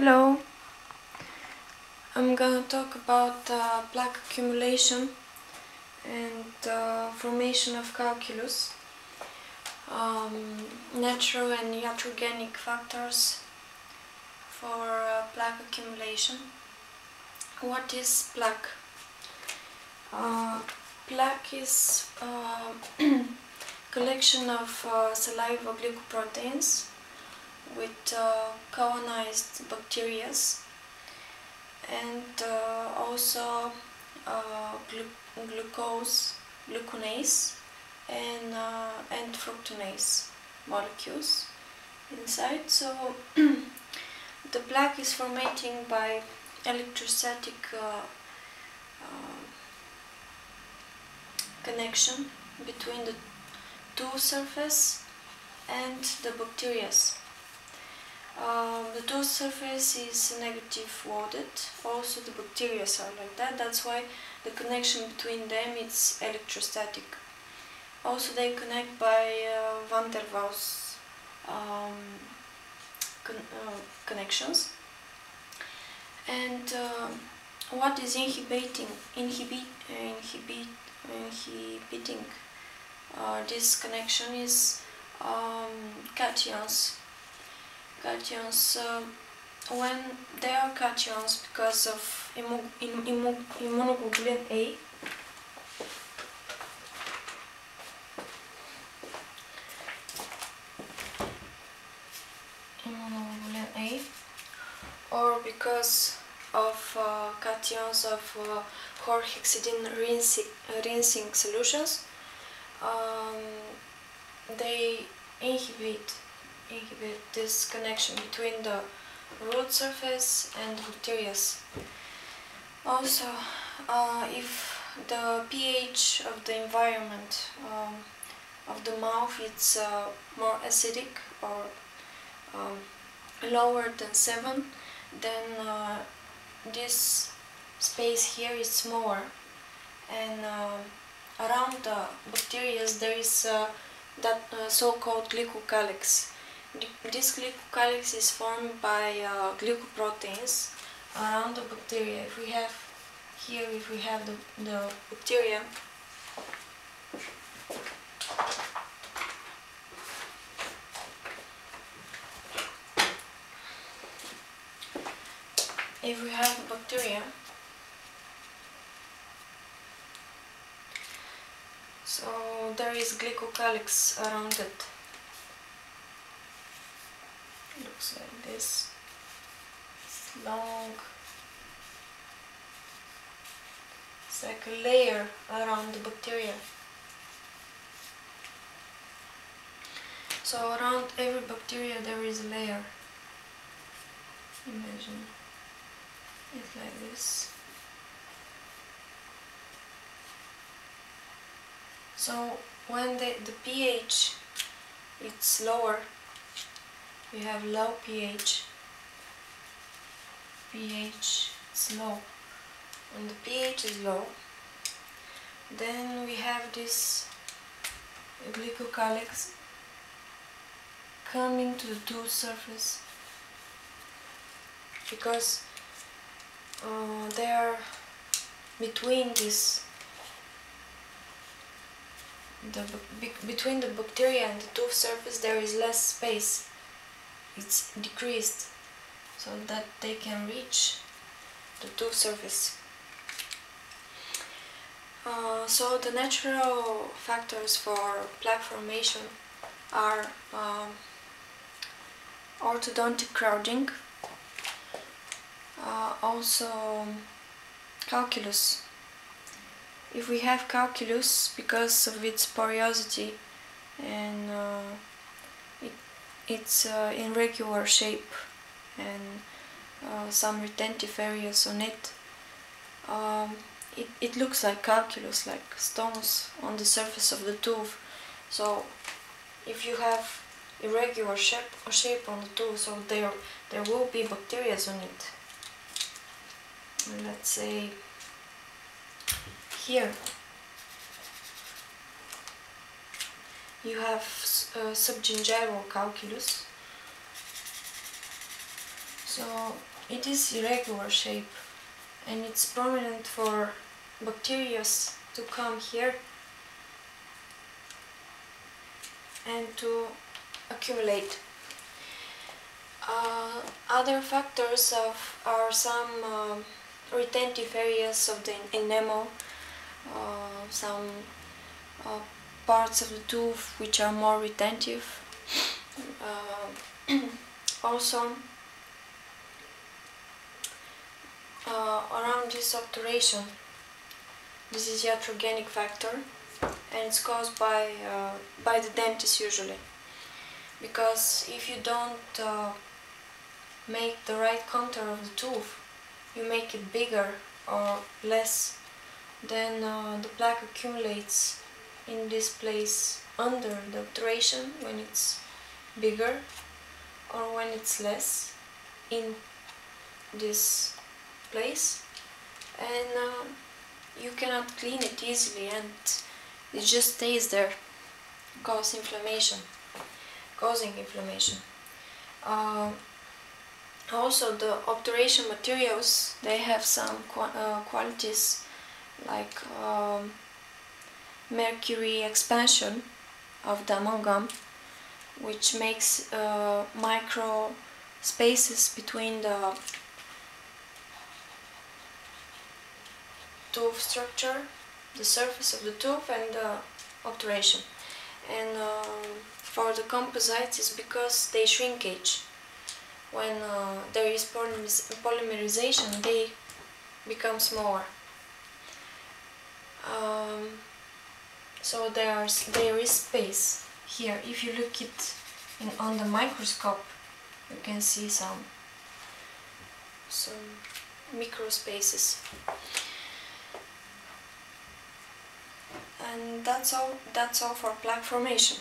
Hello, I'm gonna talk about plaque accumulation and formation of calculus, natural and iatrogenic factors for plaque accumulation. What is plaque? Plaque is collection of saliva glycoproteins with colonized bacteria and also gluconase and fructonase molecules inside. So the plaque is formatting by electrostatic connection between the two surface and the bacteria. The two surface is negative loaded, also the bacteria are like that, that's why the connection between them is electrostatic. Also they connect by van der Waals connections. And what is inhibiting this connection is cations. When they are cations because of immunoglobulin A, or because of cations of chlorhexidine rinsing solutions, they inhibit this connection between the root surface and bacteria. Also, if the pH of the environment of the mouth is more acidic or lower than 7, then this space here is smaller, and around the bacteria there is that so-called glycocalyx. This glycocalyx is formed by glycoproteins around the bacteria. If we have the bacteria, so there is glycocalyx around it. Looks like this. It's long. It's like a layer around the bacteria. So around every bacteria there is a layer. Imagine it's like this. So when the pH is lower, we have low pH. pH is low. When the pH is low, then we have this glycocalyx coming to the tooth surface, because they are between this. Between the bacteria and the tooth surface there is less space. It's decreased so that they can reach the tooth surface. So the natural factors for plaque formation are orthodontic crowding, also calculus. If we have calculus, because of its porosity and its irregular shape and some retentive areas on it, it looks like calculus, like stones on the surface of the tooth. So if you have irregular shape on the tooth, so there will be bacteria on it. And let's say here you have subgingival calculus. So it is irregular shape, and it's prominent for bacteria to come here and to accumulate. Other factors are some retentive areas of the enamel, some parts of the tooth which are more retentive. Also, around this obturation, this is iatrogenic factor, and it's caused by the dentist usually. Because if you don't make the right contour of the tooth, you make it bigger or less, then the plaque accumulates in this place under the obturation when it's bigger, or when it's less in this place, and you cannot clean it easily, and it just stays there, causing inflammation. Also, the obturation materials, they have some qualities like mercury expansion of the amalgam, which makes micro spaces between the tooth structure, the surface of the tooth, and the obturation. And for the composites, it's because they shrinkage. When there is polymerization, they become smaller. So there is space here. If you look it on the microscope, you can see some micro spaces. And that's all for plaque formation.